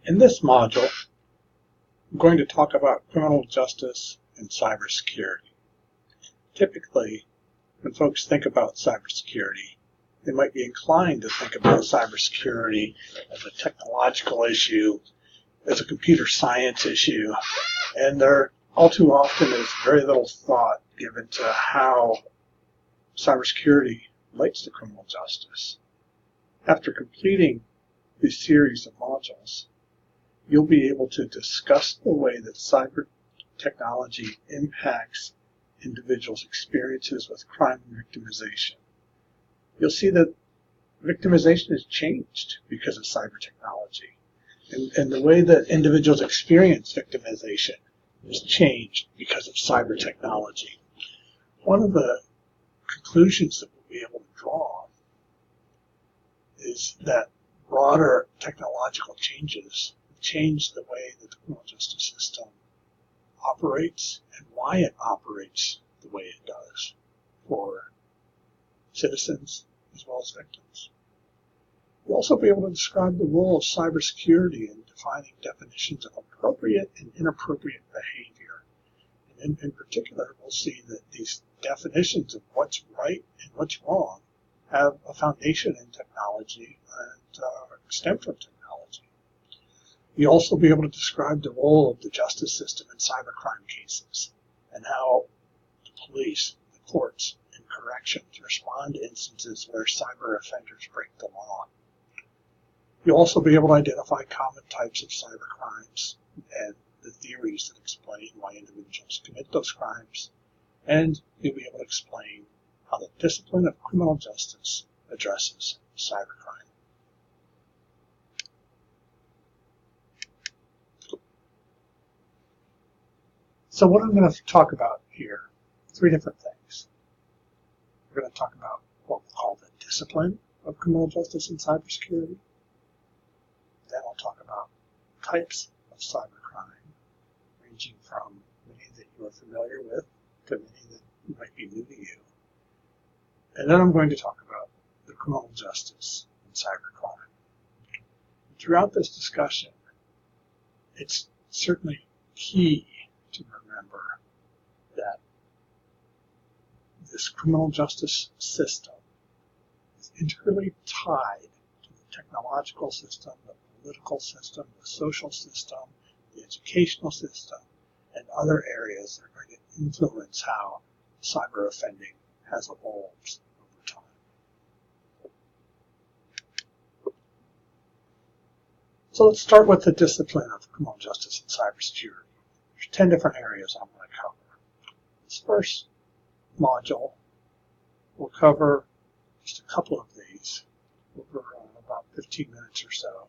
In this module, I'm going to talk about criminal justice and cybersecurity. Typically, when folks think about cybersecurity, they might be inclined to think about cybersecurity as a technological issue, as a computer science issue, and there all too often is very little thought given to how cybersecurity relates to criminal justice. After completing this series of modules, you'll be able to discuss the way that cyber technology impacts individuals' experiences with crime and victimization. You'll see that victimization has changed because of cyber technology. And the way that individuals experience victimization has changed because of cyber technology. One of the conclusions that we'll be able to draw is that broader technological changes change the way that the criminal justice system operates and why it operates the way it does for citizens as well as victims. You'll also be able to describe the role of cybersecurity in defining definitions of appropriate and inappropriate behavior. And in particular, we'll see that these definitions of what's right and what's wrong have a foundation in technology and stem from technology. You'll also be able to describe the role of the justice system in cybercrime cases and how the police, the courts, and corrections respond to instances where cyber offenders break the law. You'll also be able to identify common types of cybercrimes and the theories that explain why individuals commit those crimes, and you'll be able to explain how the discipline of criminal justice addresses cybercrime. So what I'm going to talk about here, three different things. We're going to talk about what we'll call the discipline of criminal justice and cybersecurity. Then I'll talk about types of cybercrime, ranging from many that you are familiar with to many that might be new to you. And then I'm going to talk about the criminal justice and cybercrime. Throughout this discussion, it's certainly key to remember that this criminal justice system is integrally tied to the technological system, the political system, the social system, the educational system, and other areas that are going to influence how cyber offending has evolved over time. So let's start with the discipline of criminal justice and cybersecurity. There's 10 different areas I'm going to cover. This first module will cover just a couple of these over about 15 minutes or so.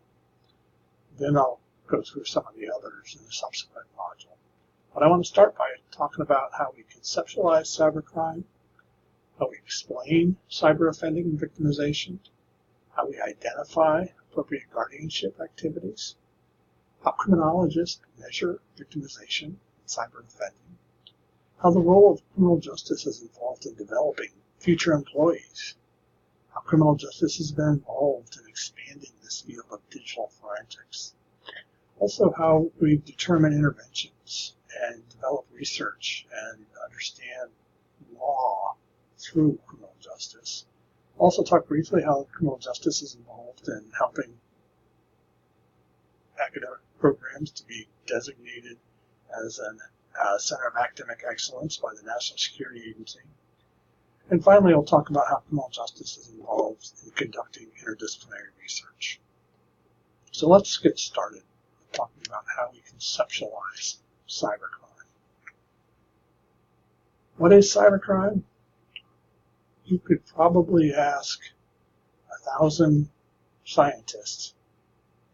Then I'll go through some of the others in the subsequent module. But I want to start by talking about how we conceptualize cybercrime, how we explain cyber offending and victimization, how we identify appropriate guardianship activities, how criminologists measure victimization and cyber offending, how the role of criminal justice is involved in developing future employees, how criminal justice has been involved in expanding this field of digital forensics, also how we determine interventions and develop research and understand law through criminal justice. Also talk briefly how criminal justice is involved in helping academic programs to be designated as a Center of Academic Excellence by the National Security Agency. And finally, I'll talk about how criminal justice is involved in conducting interdisciplinary research. So let's get started with talking about how we conceptualize cybercrime. What is cybercrime? You could probably ask 1,000 scientists,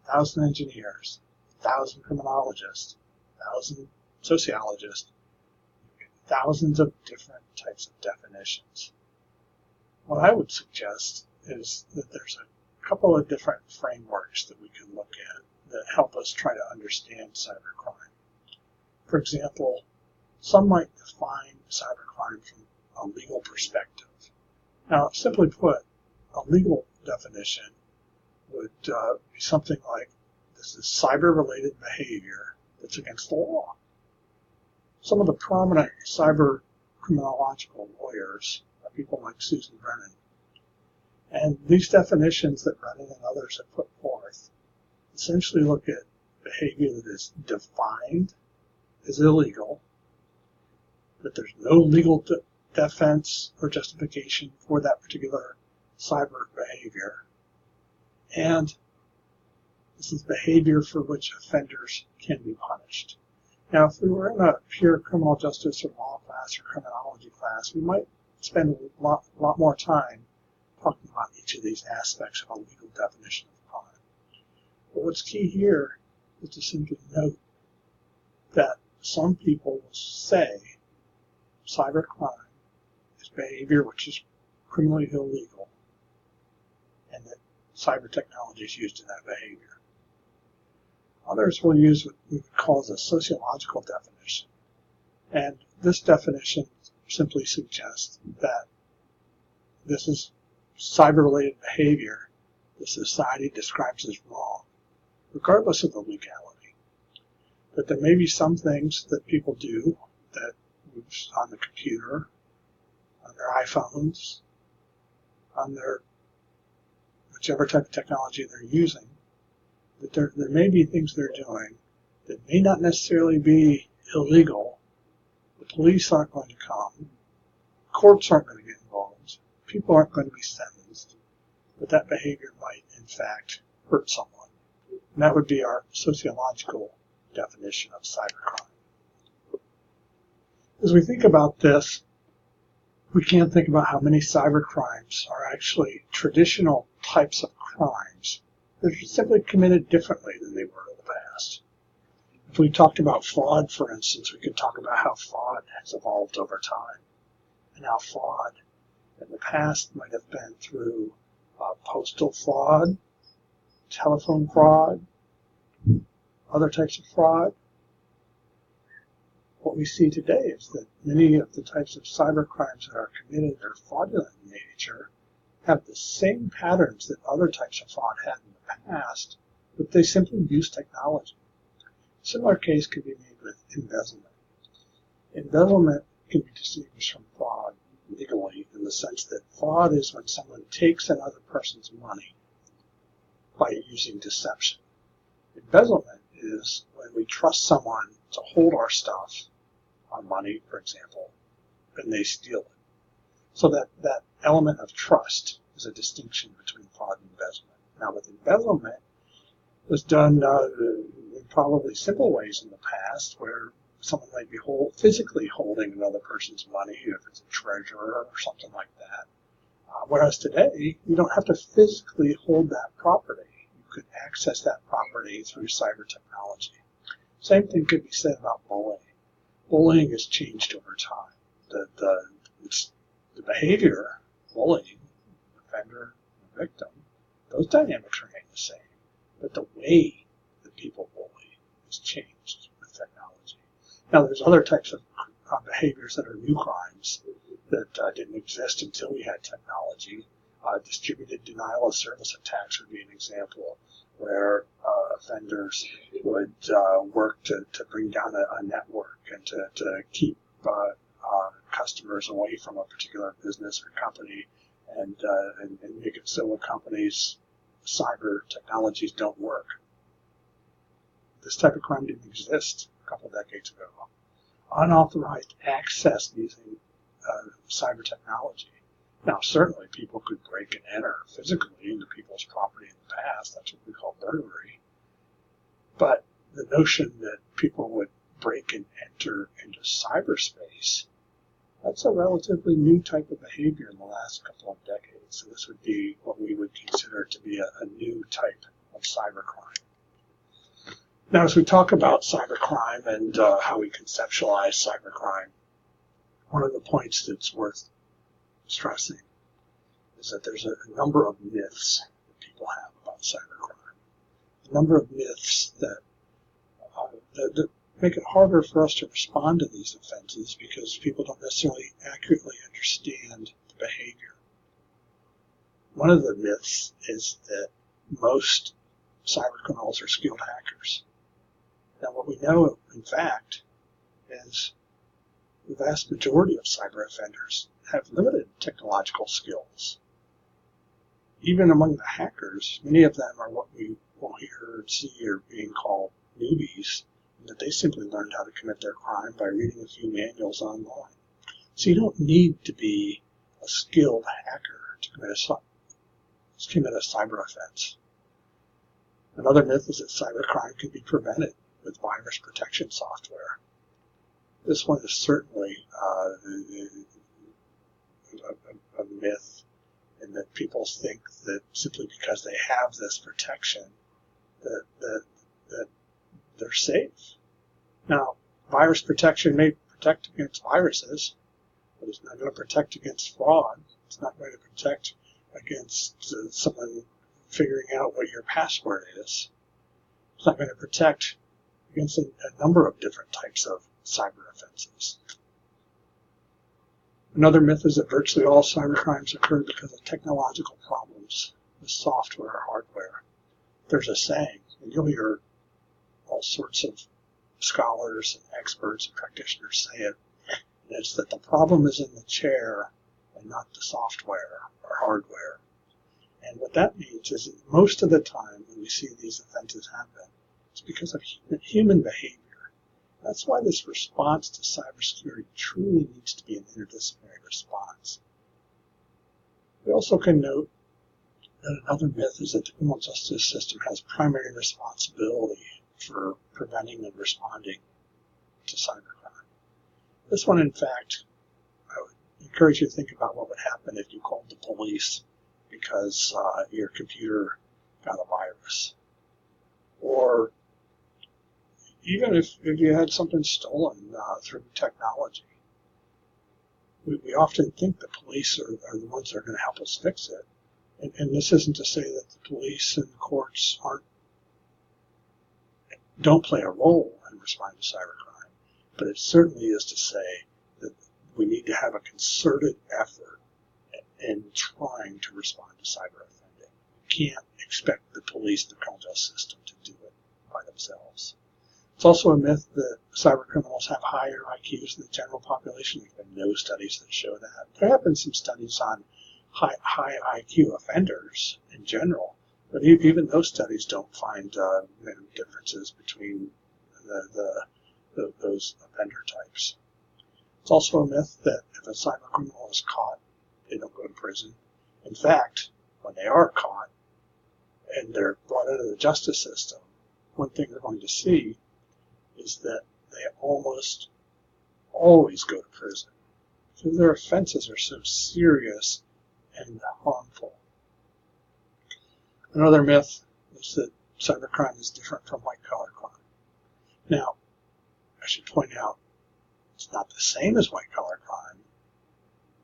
1,000 engineers, 1,000 criminologists, 1,000 sociologists, thousands of different types of definitions. What I would suggest is that there's a couple of different frameworks that we can look at that help us try to understand cybercrime. For example, some might define cybercrime from a legal perspective. Now, simply put, a legal definition would be something like This is cyber-related behavior that's against the law. Some of the prominent cyber criminological lawyers are people like Susan Brennan. And these definitions that Brennan and others have put forth essentially look at behavior that is defined as illegal, that there's no legal defense or justification for that particular cyber behavior, and this is behavior for which offenders can be punished. Now, if we were in a pure criminal justice or law class or criminology class, we might spend a lot more time talking about each of these aspects of a legal definition of crime. But what's key here is to simply note that some people will say cybercrime is behavior which is criminally illegal, and that cyber technology is used in that behavior. Others will use what we would call as a sociological definition. And this definition simply suggests that this is cyber-related behavior the society describes as wrong, regardless of the legality. That there may be some things that people do that moves on the computer, on their iPhones, on their whichever type of technology they're using, that there may be things they're doing that may not necessarily be illegal. The police aren't going to come. Courts aren't going to get involved. People aren't going to be sentenced. But that behavior might, in fact, hurt someone. And that would be our sociological definition of cybercrime. As we think about this, we can think about how many cybercrimes are actually traditional types of crimes that are simply committed differently than they were in the past. If we talked about fraud, for instance, we could talk about how fraud has evolved over time, and how fraud in the past might have been through postal fraud, telephone fraud, other types of fraud. What we see today is that many of the types of cyber crimes that are committed that are fraudulent in nature have the same patterns that other types of fraud had in the past, but they simply use technology. A similar case could be made with embezzlement. Embezzlement can be distinguished from fraud legally in the sense that fraud is when someone takes another person's money by using deception. Embezzlement is when we trust someone to hold our stuff, our money, for example, and they steal it. So that element of trust is a distinction between fraud and embezzlement. Now, with embezzlement, it was done in probably simple ways in the past, where someone might be physically holding another person's money, if it's a treasurer or something like that. Whereas today, you don't have to physically hold that property. You could access that property through cyber technology. Same thing could be said about bullying. Bullying has changed over time. The behavior, bullying, offender, victim, those dynamics remain the same. But the way that people bully has changed with technology. Now, there's other types of behaviors that are new crimes that didn't exist until we had technology. Distributed denial of service attacks would be an example where offenders would work to bring down a network and to keep customers away from a particular business or company and make it so when companies' cyber technologies don't work. This type of crime didn't exist a couple decades ago. Unauthorized access using cyber technology. Now, certainly people could break and enter physically into people's property in the past. That's what we call burglary. But the notion that people would break and enter into cyberspace, that's a relatively new type of behavior in the last couple of decades. So this would be what we would consider to be a new type of cybercrime. Now, as we talk about cybercrime and how we conceptualize cybercrime, one of the points that's worth stressing is that there's a number of myths that people have about cybercrime. A number of myths that make it harder for us to respond to these offenses because people don't necessarily accurately understand the behavior. One of the myths is that most cyber criminals are skilled hackers. Now, what we know, in fact, is the vast majority of cyber offenders have limited technological skills. Even among the hackers, many of them are what we will hear and see are being called newbies, and that they simply learned how to commit their crime by reading a few manuals online. So you don't need to be a skilled hacker to commit a cyber offense. Another myth is that cybercrime can be prevented with virus protection software. This one is certainly a myth, in that people think that simply because they have this protection that they're safe. Now, virus protection may protect against viruses, but it's not going to protect against fraud. It's not going to protect against someone figuring out what your password is. It's not going to protect against a number of different types of cyber offenses. Another myth is that virtually all cybercrimes occur because of technological problems with software or hardware. There's a saying, and you'll hear all sorts of scholars and experts and practitioners say it, and it's that the problem is in the chair and not the software or hardware. And what that means is that most of the time when we see these offenses happen, it's because of human behavior. That's why this response to cybersecurity truly needs to be an interdisciplinary response. We also can note that another myth is that the criminal justice system has primary responsibility for preventing and responding to cybercrime. This one, in fact, I would encourage you to think about what would happen if you called the police because your computer got a virus. Or even if you had something stolen through technology. We often think the police are the ones that are going to help us fix it. And this isn't to say that the police and the courts don't play a role in responding to cybercrime, but it certainly is to say that we need to have a concerted effort in trying to respond to cyber offending. We can't expect the police, the criminal justice system, to do it by themselves. It's also a myth that cyber criminals have higher IQs than the general population. There's been no studies that show that. There have been some studies on high IQ offenders in general, but even those studies don't find many differences between those offender types. It's also a myth that if a cyber criminal is caught, they don't go to prison. In fact, when they are caught and they're brought into the justice system, one thing they're going to see is that they almost always go to prison because their offenses are so serious and harmful. Another myth is that cybercrime is different from white-collar crime. Now, I should point out it's not the same as white-collar crime,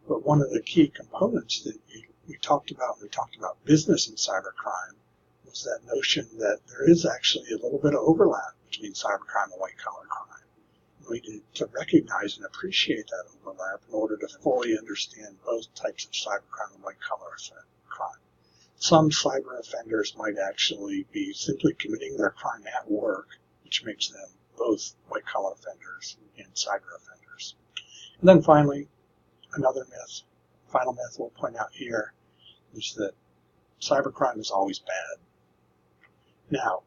but one of the key components that we talked about when we talked about business and cybercrime was that notion that there is actually a little bit of overlap between cybercrime and white-collar crime. We need to recognize and appreciate that overlap in order to fully understand both types of cybercrime and white-collar crime. Some cyber offenders might actually be simply committing their crime at work, which makes them both white-collar offenders and cyber offenders. And then finally, final myth we'll point out here is that cybercrime is always bad. Now,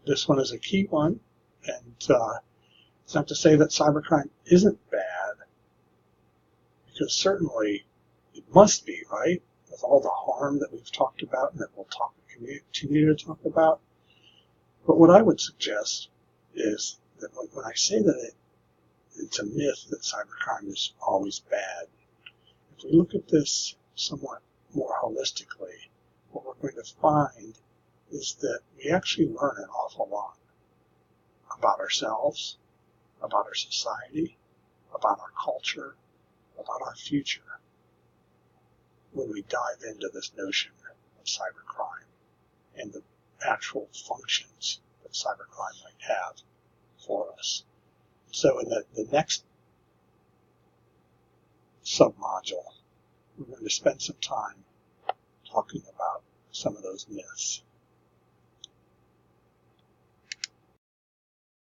this one is a key one, and it's not to say that cybercrime isn't bad, because certainly it must be, right? With all the harm that we've talked about and that we'll continue to talk about. But what I would suggest is that when I say that it's a myth that cybercrime is always bad, if we look at this somewhat more holistically, what we're going to find is that we actually learn an awful lot about ourselves, about our society, about our culture, about our future when we dive into this notion of cybercrime and the actual functions that cybercrime might have for us. So in the next submodule, we're going to spend some time talking about some of those myths.